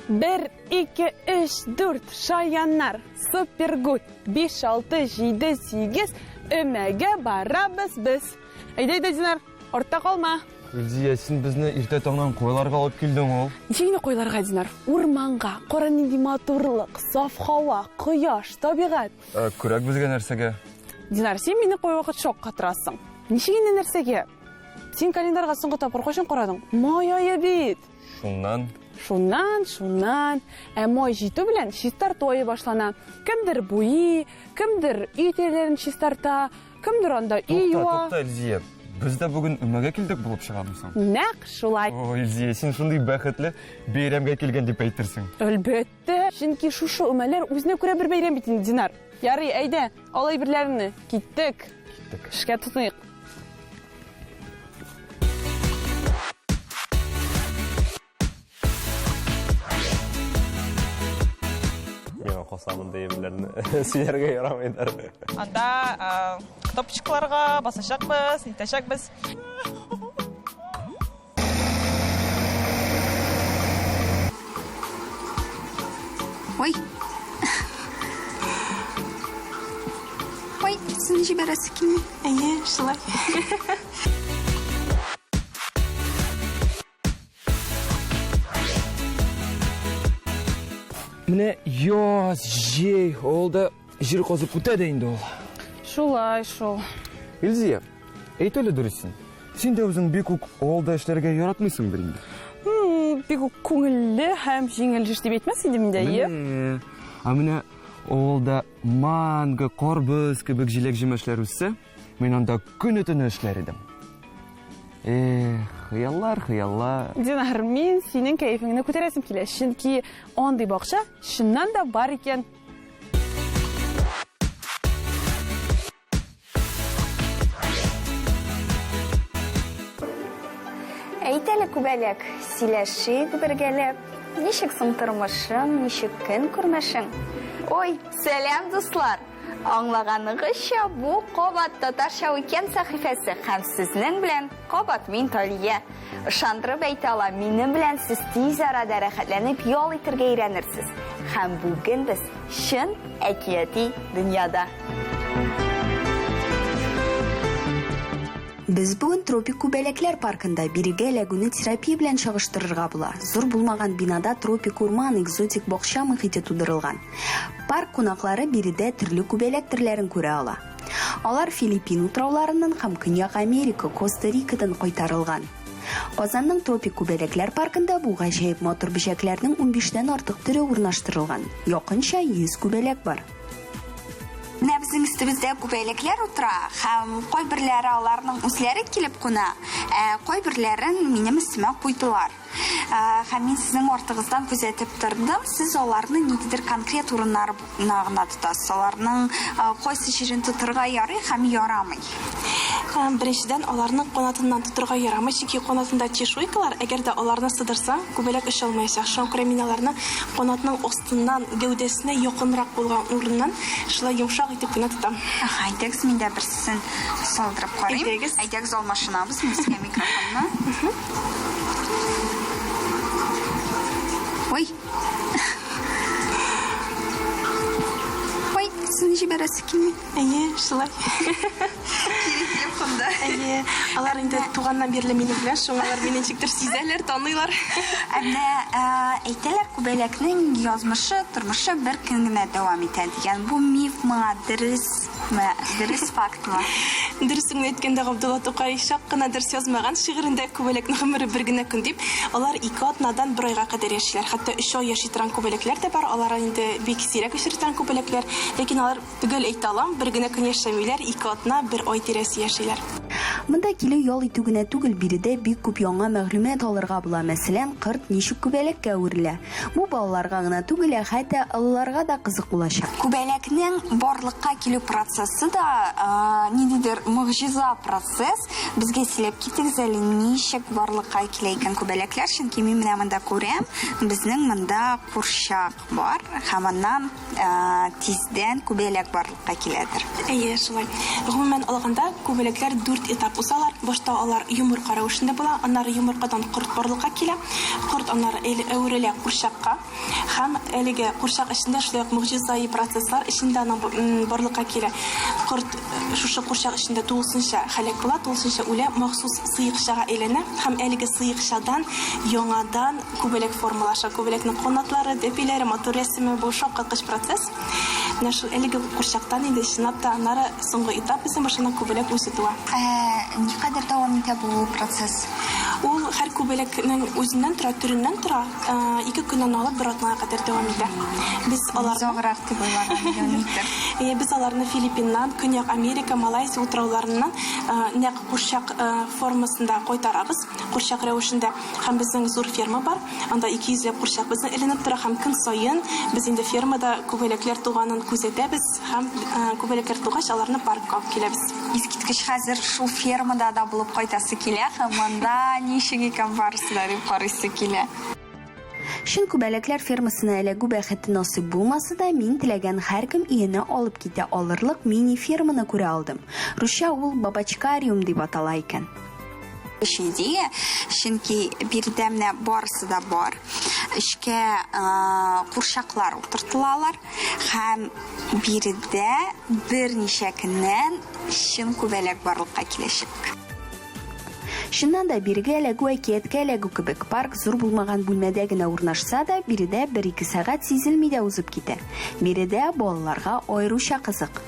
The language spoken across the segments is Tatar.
1, 2, 3, 4 шаяннар, супергуд, 5, 6, 7, 8, өмәгә барабыз біз. Әйдә, Динар, ортта қалма. Гүлзия, сен безне иртә таңнан койларга алып килдең ул. Ничегенә койларга, Динар? Урманга, кара нинди матурлык, саф һава, кояш, табигать. Күрәк безгә нәрсәгә? Динар, сен мине кой вакыт шокка торасың. Ничегенә нәрсәгә? Син календарьга соңгы тапкыр кайчан карадың? Май ае бит. Шуннан. Май җитү белән чистарту ае башлана. Кемдер буй, кемдер өйтәләрен чистарта, кемдер анда үй юа. Тукта, Илзия. Без дә бүген өмәгә килдек булып чыгамсың. Нәкъ шулай. О, Илзия, син шундый бәхетле бәйрәмгә килгән дип әйтерсең. Әлбәттә, чөнки шушы өмәләр үзенә күрә бер бәйрәм бит инде, Динар. Ярый, әйдә, алай берләрне. Киттек. Эшкә тотыйк. Косамын деймләрне сөяргә ярамыйдар. Анда топчыкларга басачакбыз, итәчәкбез. Ой. Ой, син җибәрәсе килми. Әйе, шулай. Менә яз, җәй, алда җир казып үтәде инде ул. Шулай шул. Илзия, әйт әле дөресен. Син дә үзең бик үк алда эшләргә яратмыйсың бит инде. Бик күңелле һәм җиңел эш дип әйтмәс идем инде, әйе. Менә алда манго, карбыз кебек җиләк-җимешләр үссә, мин анда көн-төн эшләр идем. Хыяллар. Динар, мин синең кәефеңне күтәрәсем килә, чөнки андый бакча чыннан да бар икән. Әйт әле, күбәләк, сөйләшик бергәләп. Ничек соң тормышың, ничек көн күрмәшең? Ой, сәлам, дуслар. Аңлаганыгызча, бу Кабат татарча уикенд сәхифәсе һәм сезнең белән Кабат мин Талия. Ышандырып әйтә алам, минем белән сез тиз арада рәхәтләнеп ял итәргә өйрәнерсез. Һәм бүген без чын әкияти дөньяда. Без бүген тропик күбәләкләр паркында бирегә ләгүне терапия белән чагыштырырга була. Зур булмаган бинада тропик урман экзотик бакча мөхите тудырылган. Парк кунаклары биредә төрле күбәләк төрләрен күрә ала. Алар Филиппин утрауларыннан һәм Көньяк Америка, Коста-Рикадан кайтарылган. Казанның тропик күбәләкләр паркында бу гаҗәеп матур бишәкләрнең 15 артык төре урнаштырылган. Якынча 100 күбәләк бар. Менә безнең өстебездә күбәләкләр утыра, һәм кайберләре аларның үзләре килеп куна, кайберләрен минем өстемә куйдылар. Һәм мин сезнең артыгыздан күзәтеп тордым, сез аларны ниндидер конкрет урыннарына гына тотасыз. Аларның кайсы җирен тотырга ярый һәм ярамый. Беренчедән, аларның канатыннан тотырга ярамый, чөнки канатында чешуйкалар, әгәр дә аларны сыдырсаң, күбәләк эш алмаячак. Шуңа күрә мин аларны канатның астыннан гәүдәсенә якынрак булган урыннан шулай йомшак итеп кенә тотам. Әйтегез, мин дә берсен салдырып карыйм. Әйтегез, алмашынабыз безгә микрофонны. Ой. Ой, син җибәрәсе килми. Әйе, шулай. Килеп кунда. Әйе, алар инде туганнан бирле мине белән, шуңа алар мине ничектер сизәләр, таныйлар. Әмма әйтәләр, күбәләкнең язмышы, тормышы бер көн генә дәвам итә дигән. Бу мифмы, дөрес фактмы? Дөресен әйткәндә, Габдулла Тукай шак кына дөрес язмаган, шигырендә күбәләкнең гомере бер генә көн дип, алар 2 атнадан 1 айга кадәр яшиләр. Хәтта 3 ай яши торган күбәләкләр дә бар, алар инде бик сирәк яши торган күбәләкләр, ләкин алар түгел әйтә алам, 1 генә көн яшәмиләр, 2 атна 1 ай тирәсе яшиләр. Монда килү ял итү генә түгел, биредә бик күп яңа мәгълүмат алырга була. Мәсәлән, кырт ничек күбәләккә үрелә. Бу балаларга гына түгел, хәтта аларга да кызык булачак. Күбәләкнең барлыкка килү процессы да ниндидер мөгъҗиза процесс. Безгә сөйләп китегез әле, ничек барлыкка килә икән күбәләкләр, чөнки мин менә монда күрәм, безнең монда курчак бар, һәм аннан тиздән күбәләк барлыкка киләдер. Әйе, шулай. Гомумән алганда, күбәләкләр 4 этап усалар. Башта алар йомырка рәвешендә була, аннары йомыркадан корт барлыкка килә. Корт аннары әверелә курчакка. Һәм әлеге курчак эчендә шулай ук мөгъҗизаи процесслар эчендә аның барлыкка килә. Корт шушы курчак эчендә тулысынча һәлак була, тулысынча үлә, махсус сыйыкчага әйләнә һәм әлеге сыйыкчадан яңадан күбәләк формалаша, күбәләкнең канатлары, дәпиләре, мотор рәсеме бу шаккаткыч процесс. Менә шул әлеге курчактан инде чынлап та аннары соңгы этап исә башына күбәләк үсетү. Никадәр дәвам итә бу процесс? Ул һәр күбәләкнең үзеннән тора, төреннән тора, 2 көннән алып 1 атнага кадәр дәвам итә. Без аларны Филиппиннан, Көньяк Америка, Малайзия утрауларыннан нәкъ курчак формасында кайтарабыз. Курчак рәвешендә һәм безнең зур ферма бар. Анда 200 ләп курчак безнең эленеп тора һәм көн саен без инде фермада күбәләкләр туганын күзәтәбез һәм күбәләкләр тугач аларны паркка алып киләбез. Искиткеч хәзер шул фермада да булып кайтасы килә һәм анда ничек икән барысында дип карыйсы килә. Шын күбәләкләр фермасына эләгү бәхете насыйп булмаса да, мин теләгән һәркем өенә алып китә алырлык мини-ферманы күрә алдым. Русча ул бабачкариум дип атала икән. Идея, чөнки биредә менә барысы да бар. Эшкә курчаклар утыртылалар һәм биредә берничә көннән чын күбәләк барлыкка киләчәк. Шуннан да бирегә эләгү әкияткә эләгү кебек парк зур булмаган бүлмәдә генә урнашса да, биредә 1-2 сәгать сизелми дә узып китә. Биредә балаларга аеруча кызык.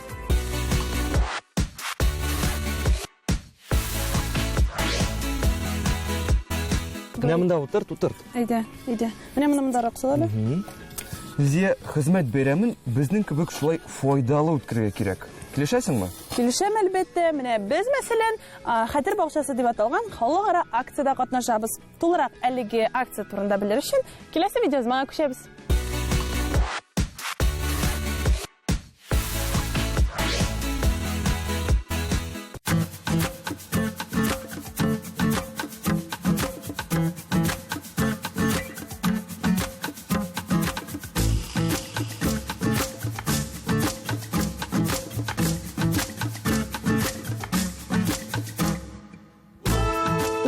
Менә монда утырт. Әйдә. Менә монда раксалар. Безгә хезмәт бәйрәмен безнең кебек шулай файдалы үткәрергә кирәк. Килешәсеңме? Килешәм әлбәттә. Менә без мәсәлән, Хәтер бакчасы дип аталган халыкара акциядә катнашабыз. Тулырак әлеге акция турында белер өчен киләсе видеозга күчәбез.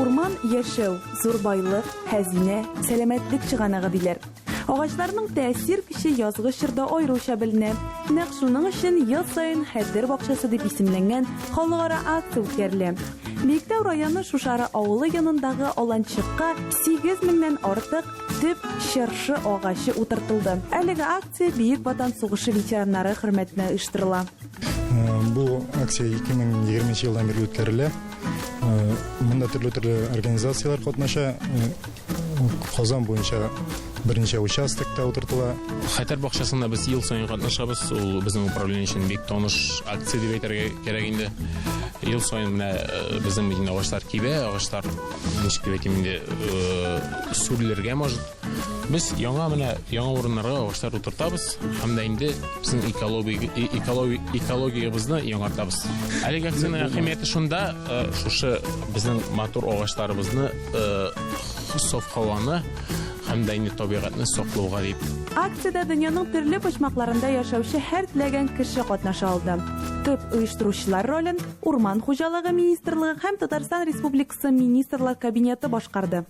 Урман яшәү, зур байлык, хәзинә, сәламәтлек чыганагы диләр. Агачларның тәэсир көче язгы чорда аеруча беленә. Нәкъ шуның өчен ел саен Хәтер бакчасы дип исемләнгән халыкара акция үткәрелә. Биектау районы Шушары авылы янындагы аланчыкка 8 меңнән артык төп чыршы агачы утыртылды. Әлеге акция Бөек Ватан сугышы ветераннары хөрмәтенә оештырыла. Бу акция 2020 елдан бери үткәрелә. Монда төрле организациялар катнаша. Казан буенча берничә участокта утыртыла. Хәтер бакчасында без ел саен катнашабыз. Ул безнең управление өчен бик таныш акция дип әйтергә кирәк инде. Ел саен менә безнең медина агачлар кибә, агачлар ничек дип әйтим инде, сүрелергә может. Без яңа урыннарга агачлар утыртабыз һәм дә инде безнең экологиябызны яңартабыз. Әлеге акциянең әһәмияте шунда, шушы безнең матур агачларыбызны соф һаваны һәм дә инде табигатьне саклауга дип. Акциядә дөньяның төрле почмакларында яшәүче һәр теләгән кеше катнаша алды. Төп оештыручылар ролен Урман хуҗалыгы министрлыгы һәм Татарстан Республикасы министрлар кабинеты башкарды.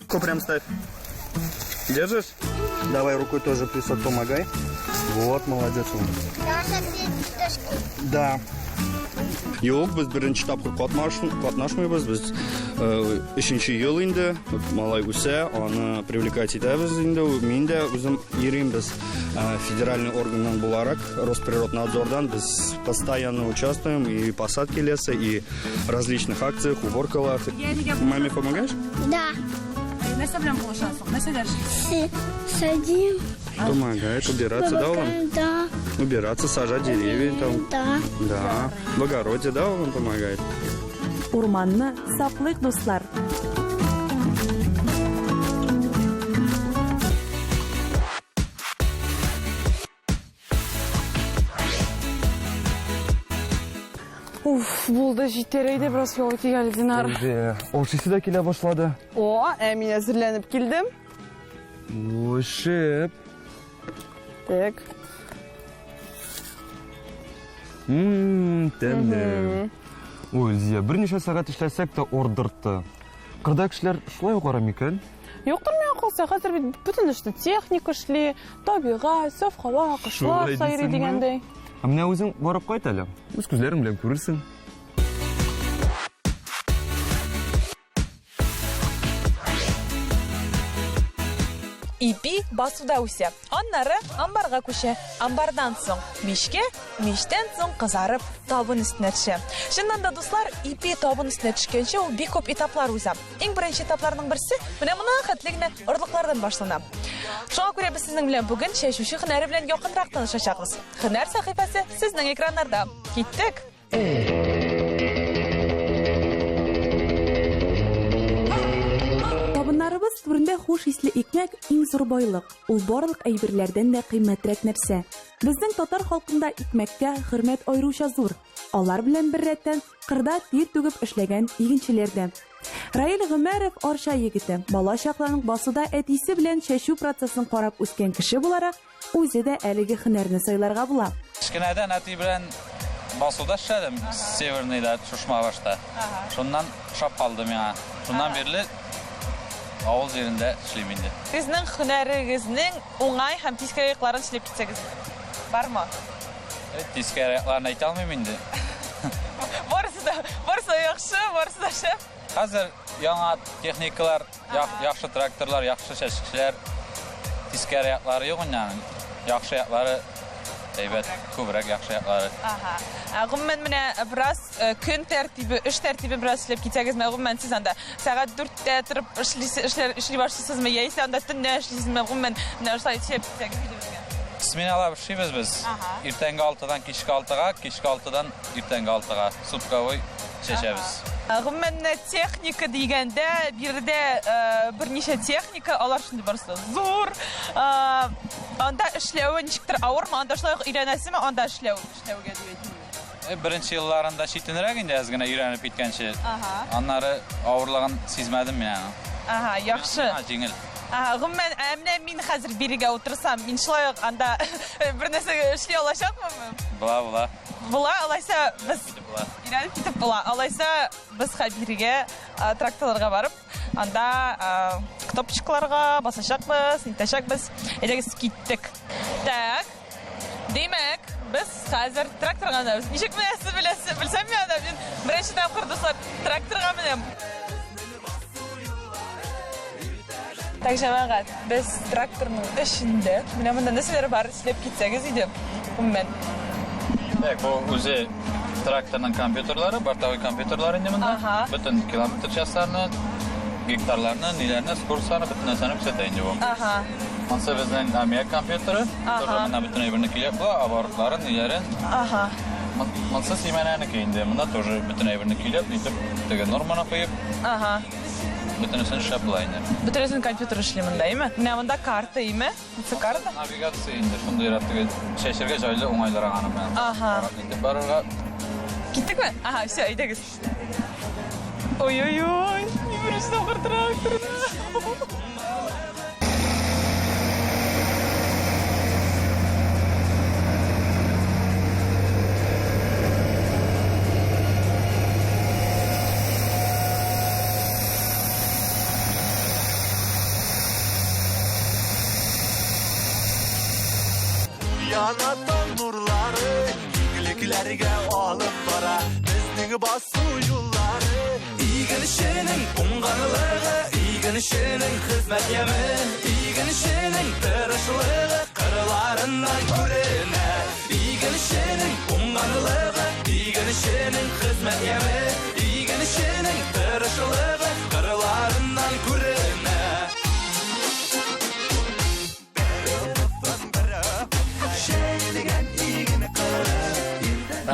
Прям ставь. Держишь? Давай рукой тоже присок, помогай. Вот, молодец. Да. Yok, biz birinchi topqir qatnashmaymiz. Biz 3-yil endi malay o'sa, uni привлекать etamiz endi. Men de o'zim yurimiz federальный органdan bo'larak Росприроднадзордан biz постоянно участвуем и посадки леса, и различных акциях, уборках. Маме помогаешь? Да. Нәрсә белән булышасың? Нәрсәләр? Садим. Помогает убираться, да, он? Да. Убираться, сажать деревья там. Да. Да. В огороде, да, он помогает? Урманны саклык, дуслар. Уф, булды, җитәр иде, бераз юл килгән Динар. Ошысы да килә башлады. О, мин әзерләнеп килдем. Ошып. Так. Тәмле. Ой, Илзия, берничә сәгать эшләсәк тә ордыртты. Кырда кешеләр шулай ук арамы икән? Юктыр миңа калса, хәзер бит бөтен эшне техник эшли, табигать, саф һава, кышлар Шулай сайрый дисеңме? дигәндәй. Менә үзең барып кайт әле. Үз күзләрең белән күрерсең. Ипи басуда үсә. Аннары амбарга күчә. Амбардан соң мишкә, миштән соң кызарып табын өстенә төшә. Чыннан да дуслар, ипи табын өстенә төшкәнче ул бик күп этаплар уза. Иң беренче этапларның берсе менә моны хәтлегенә орлыклардан башлана. Шуңа күрә без сезнең белән бүген чәчүче һөнәре белән якынрак танышачакбыз. Һөнәр сәхифәсе сезнең экраннарда. Киттек. Табыннарыбыз түрендә хуш исле икмәк иң зур байлык. Ул барлык әйберләрдән дә кыйммәтрәк нәрсә. Безнең татар халкында икмәккә хөрмәт аеруча зур. Алар белән бер рәттән кырда тир түгеп эшләгән игенчеләр дә. Раил Гомәров Арча егете, бала чакларның басуда әтисе белән чәчү процессын карап үскән кеше буларак, үзе дә әлеге һөнәрне сайларга була. Кечкенәдән әти белән басуда эшләдем, Северныйда, Шушмабашта. Шуннан шап калды миңа. Шуннан бирле авыл җирендә эшлим инде. Сезнең һөнәрегезнең уңай һәм тискәрәкләрен эшләп китсәгез бармы? Тискәре якларын әйтә алмыйм инде. Барысы яхшы, барысы да шәп. Хәзер яңа техникалар, яхшы тракторлар, яхшы чәчкечләр, тискәре яклары юк инде. Яхшы яклары әйбәт, күбрәк яхшы яклары. Гомумән менә бераз көн тәртибе, эш тәртибе бераз эшләп китсәгез, гомумән сез анда сәгать 4-тә торып эшли башлыйсызмы, яисә анда төнлә эшлисезме, гомумән менә шулай эшләп китсәгез безгә. Сменалар эшлибез без. Иртәнге 6-дан кичке 6-га, кичке 6-дан иртәнге 6-га сутковой чәчәбез. Гомумән техника дигәндә биредә берничә техника, алар шундый барысы зур. Анда эшләүе ничектер авырмы, анда шулай өйрәнәсезме, анда эшләүгә дигән. Беренче елларында читенрәк инде аз гына өйрәнеп киткәнче. Аннары авырлыгын сизмәдем мин аны. Яхшы. Җиңел. Гомумән менә мин хәзер бирегә утырсам, мин шулай анда бер нәрсәгә эшли алачакмынмы? Була. Була, алайса без өйрәнеп китеп була. Алайса без бирегә тракторларга барып, анда кнопочкаларга басачакбыз, нитәчәкбез. Әйдәгез киттек. Так. Димәк, без хәзер тракторга менәбез. Ничек менәсез беләсез? Белсәм мин анда беренче тапкыр дуслар тракторга менәм. Так, җәмәгать, без тракторның эшендә, менә монда нәрсәләр бар, эшләп китсәгез иде. Гомумән. Так, бу үзе тракторның компьютерлары, бортовой компьютерлары инде монда. Бөтен километр часларны, гектарларны, ниләрне, скоростьларны бөтен нәрсәне күрсәтә инде бу. Монсы безнең аммиак компьютеры, тоже менә бөтен әйберне килеп була, оборотларын, ниләрен. Монсы симәнәнеке инде, монда тоже бөтен әйберне килеп, итеп, теге норманы куеп. Бөтенесен эшләп була инде. Бөтенесен компьютер эшли монда, име? Менә монда карта, име? Ничә карта? Навигация инде, шундый рәттәге чәчәргә җайлы уңайлырак аны менә. Инде барырга. Киттекме? Всё, әйдәгез. Ой-ой-ой, беренче тапкыр трактор. Yanatan nurları Yükliklerge alıp bara Bizning basu yolları İyginişinin unganlığı İyginişinin hizmet yemi İyginişinin tırışlığı Kırlarından görene İyginişinin unganlığı İyginişinin hizmet yemi İyginişinin tırışlığı Kırlarından görene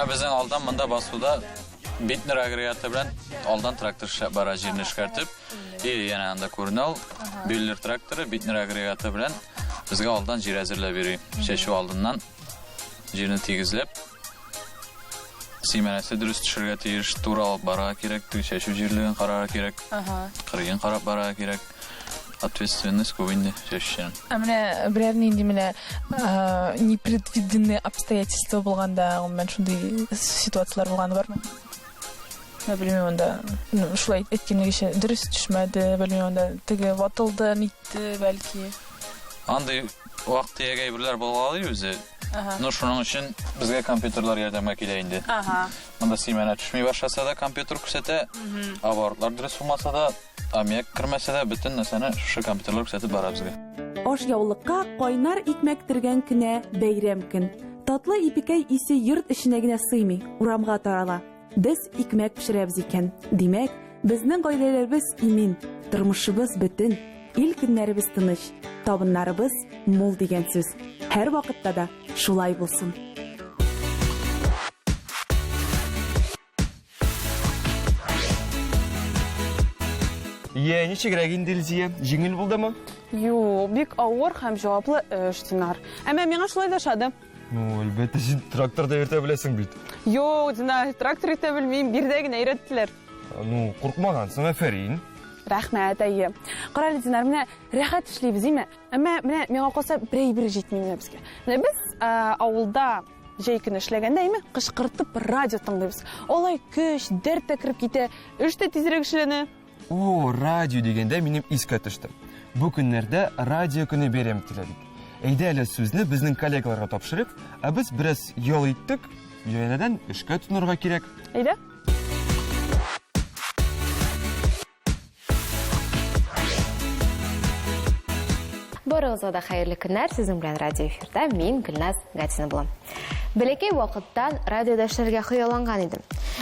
Bizning aldan mында басуда Bitner агрегаты белән алдан трактор бара җирне эшкәртеп, яна анда күренә Биллер тракторы Bitner агрегаты белән безгә алдан җир әзерләп бирә. Чәчү алдыннан җирне тигезләп, симәнәсе дөрес төшергә тиеш, туралып бара кирәк, чәчү җирлеген карарга кирәк. Кырыгын карап бара кирәк. Ответственность ковинде чәчүчән. Менә берәр нинди менә непредвиденные обстоятельства булганда, гомумән шундый ситуациялар булганы бармы? Bilmiyorum onda şulay etkeni kişi dürüst düşmedi. Bilmiyorum onda tege vatıldı, nitti belki. Андай вакытта егайбирлер болгалы үзе. Ну шуның өчен безгә компьютерлар ярдәмгә килә инде. Монда сыймана төшми башласа да компьютер күрсәтә. Аварлар дөрес булмаса да, амяк кирмәсә дә бөтен нәрсәне шушы компьютерлар күрсәтеп бара безгә. Ашъяулыкка кайнар икмәк тергән көнә бәйрәм көн. Татлы ипекәй исе йорт эченә генә сыймый, урамга тарала. Без икмәк пешерәбез икән. Димәк, безнең гаиләләребез имин, тормышыбыз бөтен, ил көннәребез тыныч, табыннарыбыз мул дигән сүз. Һәр вакытта да шулай булсын. Ничегрәк инде Илзия? Җиңел булдымы? Юк, бик авыр һәм җаваплы эш, Динар. Әмма миңа шулай да ошады. Әлбәттә, син тракторда йөртә беләсең бит. Юк, Динар, трактор итә белмим, бирдә генә өйрәттеләр. Куркмагансың, афәрин. Рәхмәт, әйе. Карале, Динар, менә рәхәт эшлибез, име? Әмма менә миңа калса бер җитми менә безгә. Менә без авылда җәй көн эшләгәндә, име, кышкыртып радио тыңлыйбыз. Алай көч, дәрт тә кирип китә, эш тә тизрәк эшләнә. Радио дигәндә минем искә төште. Бу көннәрдә радио көне бәйрәм ителә бит. Әйдә әле сүзне безнең коллегаларга тапшырып, без бераз ял иттек, янәдән эшкә тунырга кирәк. Әйдә. Барыгызга да хәерле көннәр, сезнең белән радио эфирда мин Гөлназ Гатина булам. Бәләкәй вакыттан радиода эшләргә хыялланган идем.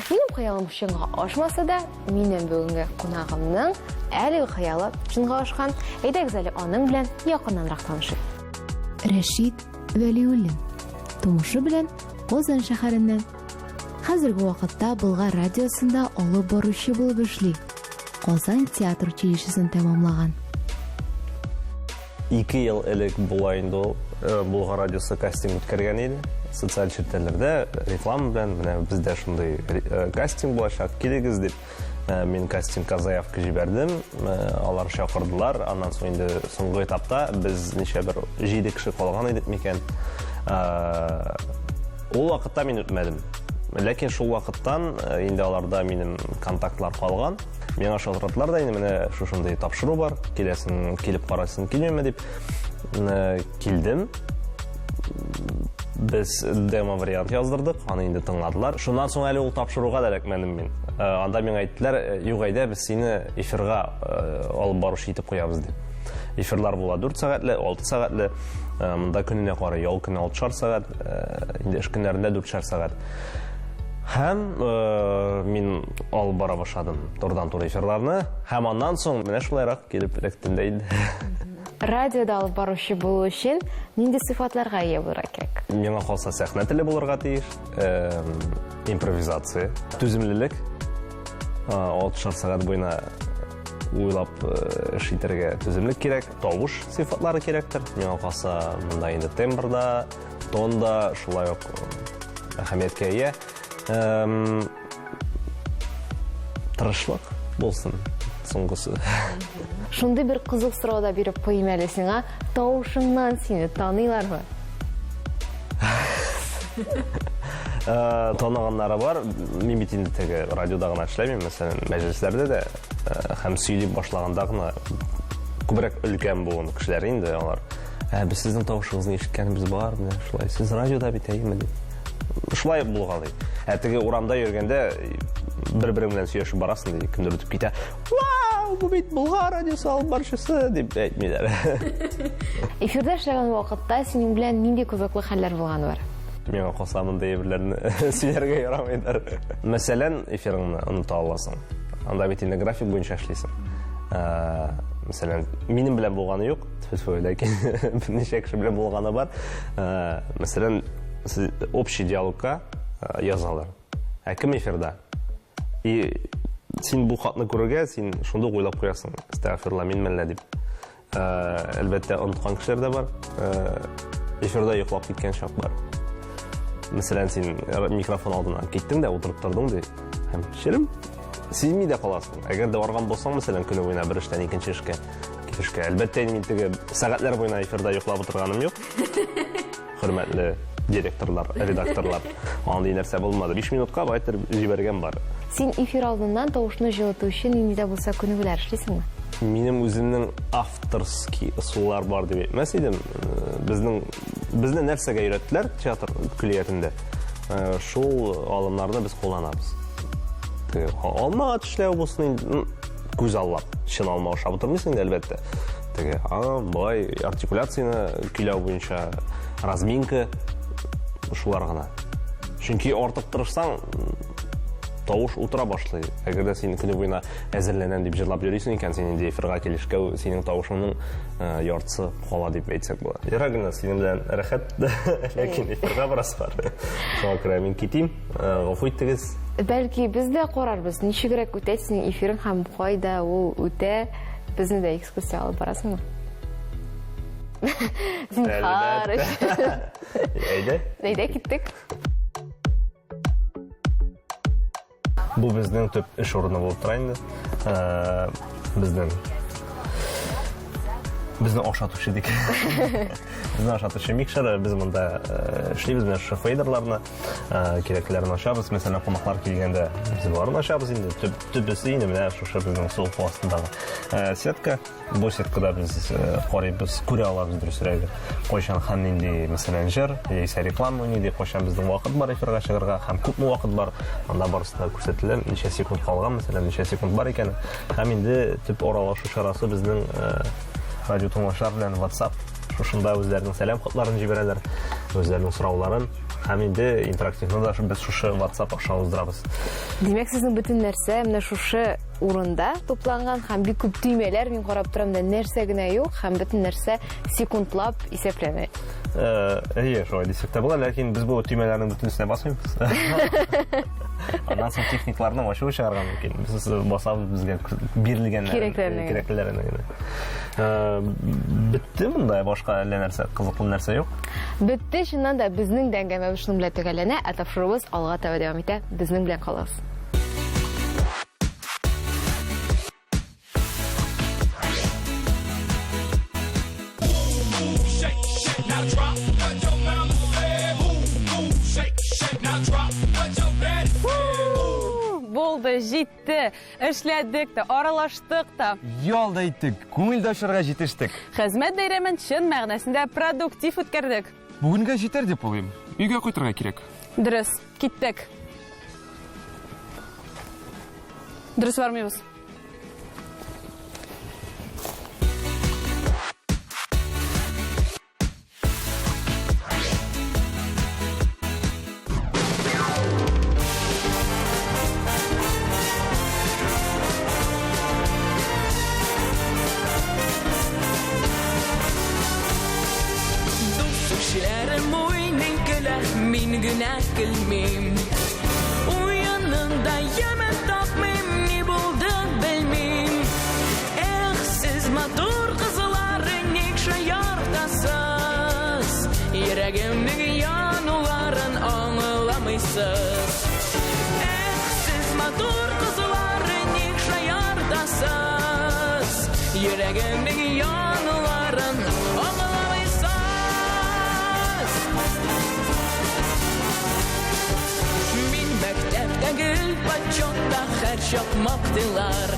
Минем хыялым чынга ашмаса да, минем бүгенге кунагымның әлеге хыялы чынга ашкан. Әйдәгез әле аның белән якыннанрак танышыйк. Рәшит Вәлиуллин. Тумышы белән Казан шәһәреннән. Хәзерге вакытта Болгар радиосында алып баручы булып эшли. Казан театр училищесын тәмамлаган. 2 ел элек була инде ул Болгар радиосы кастинг үткәргән иде. Социаль челтәрләрдә реклама белән менә бездә шундый кастинг булачак, килегез дип. Мин кастингка заявка җибәрдем. Алар чакырдылар. Аннан соң инде соңгы этапта без ничә бер 7 кеше калган идек микән. Ул вакытта мин үтмәдем. Ләкин шул вакыттан инде аларда минем контактлар калган. Миңа шалтыраталар да инде менә шушындай тапшыру бар. Киләсең, килеп карасың, килмәме дип. Килдем. Без демо вариант яздырдык, аны инде тыңладылар. Шуннан соң әле ул тапшыруга да эләкмәдем мин. Анда миңа әйттеләр, юк әйдә, без сине эфирга алып баручы итеп куябыз дип. Эфирлар була 4 сәгатьле, 6 сәгатьле. Монда көненә карый, ял көне 6 сәгать, инде эш көннәрендә 4 сәгать. Һәм мин алып бара башладым турыдан-туры эфирларны. Һәм аннан соң менә шулайрак килеп эләктем дә инде. Радиода алып баручы булу өчен нинди сыйфатларга ия булырга кирәк? Миңа калса сәхнә теле булырга тиеш, импровизация, түземлелек, 6 сәгать буена уйлап эш итәргә түземлек кирәк, тавыш сыйфатлары кирәктер. Миңа калса монда инде тембрда, тонда шулай ук әһәмияткә ия. Тырышлык булсын соңгысы. Шундый бер кызык сорау да биреп куйм әле сиңа. Тавышыңнан сине таныйлармы? Таныганнары бар. Мин бит инде теге радиода гына эшләмим, мәсәлән, мәҗлесләрдә дә һәм сөйләп башлаганда гына күбрәк өлкән булган кешеләр инде алар. Без сезнең тавышыгызны ишеткәнбез бар, менә шулай. Сез радиода бит әйеме дип. Шулай булган. Теге урамда йөргәндә бер-бер белән сөйләшеп барасың ди, кемдер үтеп китә. Вау, бу бит Болгар радиосы алып баручысы дип әйтмиләр. Эфирдә эшләгән вакытта синең белән нинди кызыклы хәлләр булган бар? Миңа калса мондай әйберләрне сөйләргә ярамыйдыр. Мәсәлән, эфирыңны оныта аласың. Анда бит инде график буенча эшлисең. Мәсәлән, минем белән булганы юк, ләкин берничә кеше белән булганы бар. Мәсәлән, общий диалогка язалар. Кем эфирда? И син бу хатны күрергә, син шундый уйлап куясың. Стафирла мин мәллә дип. Әлбәттә, оныткан кешеләр дә бар. Эфирда йоклап киткән чак бар. Мәсәлән, син микрофон алдына киттең дә утырып тордың ди. Һәм шерим сизми дә каласың. Әгәр дә барган булсаң, мәсәлән, көне буена бер эштән икенче эшкә китешкә. Әлбәттә, мин теге сәгатьләр буена эфирда йоклап утырганым юк. Хөрмәтле директорлар, редакторлар. Андый нәрсә булмады. 5 минутка байтыр җибәргән бар. Син эфир алдыннан тавышны җылыту өчен инде булса күнегүләр эшлисеңме? Минем үземнең авторский ысуллар бар дип әйтмәс идем. Безне нәрсәгә өйрәттеләр театр көллиятендә. Шул алымнарны без кулланабыз. Алма эшләү булсын, күз аллап, чын алма ашап утырмыйсың да әлбәттә. Бай артикуляцияны көйләү буенча разминка шулар гына. Чөнки артык тырышсаң, тавыш утыра башлый. Әгәр дә син көне буена әзерләнәм дип җырлап йөрисең икән, синең эфирга килешкә синең тавышыңның яртысы кала дип әйтсәк була. Ярагына синең белән рәхәт, ләкин эфирга барасы бар. Шуңа күрә мин китим. Гафу итегез. Бәлки без дә карарбыз, ничегрәк үтә синең эфирың һәм кайда ул үтә, безне дә экскурсия алып барасыңмы? Зинһар. Әйдә киттек. Бу безнең төп эш урыны булып тора инде. Безне ашатучы дик. Безне ашатучы микшер, без монда эшлибез менә шушы фейдерларны, кирәкләрен ашабыз. Мәсәлән, кунаклар килгәндә без барны ашабыз инде. Төбесе инде менә шушы безнең сул астындагы сетка. Бу сеткада без карыйбыз, күрә алабыз дөресрәге. Кайчан һәм нинди мәсәлән җыр, яисә реклама нинди, кайчан безнең вакыт бар эфирга чыгарга, һәм күпме вакыт бар. Анда барысында күрсәтелә, ничә секунд калган, мәсәлән, ничә секунд бар икән. Һәм инде төп аралашу чарасы безнең радио тыңлаучылар белән WhatsApp шушында үзләренең сәлам хатларын җибәрәләр, үзләренең сорауларын. Һәм инде интерактивны да без шушы WhatsApp аша уздырабыз. Димәк, сезнең бөтен нәрсә менә шушы урында тупланган һәм бик күп төймәләр, мин карап торам да нәрсә генә юк, һәм бөтен нәрсә секундлап исәпләнә. Шулай дисәк тә була, ләкин без бу төймәләрнең бөтенесенә басмыйбыз. Аннан соң техникларны ачып чыгарган мөмкин. Без басабыз безгә бирелгән кирәкләрне. Битте монда башка әллә нәрсә, кызыклы нәрсә юк? Битте, шуннан да безнең дәңгәмәбез шуның белән төгәлләнә, ә тапшырыбыз алга таба дәвам итә. Безнең белән калыгыз. Болды, җитте. Эшләдек тә, аралаштык та. Ялда иттек, күңелдә ашырга җитештек. Хезмәт бәйрәмен чын мәгънәсендә продуктив үткәрдек. Бүгенгә җитәр дип уйлыйм. Өйгә кайтырга кирәк. Дөрес, киттек. Дөрес бармыйбыз. Min günah kılmim Uyanında yemen tapmim Ne buldun bilmim Siz matur kızların Nekşe yardasız Yüreğimdeki yanıların Anılamışsız Siz matur kızların Nekşe yardasız Yüreğimdeki yanıların Gül paçokta her şok maktılar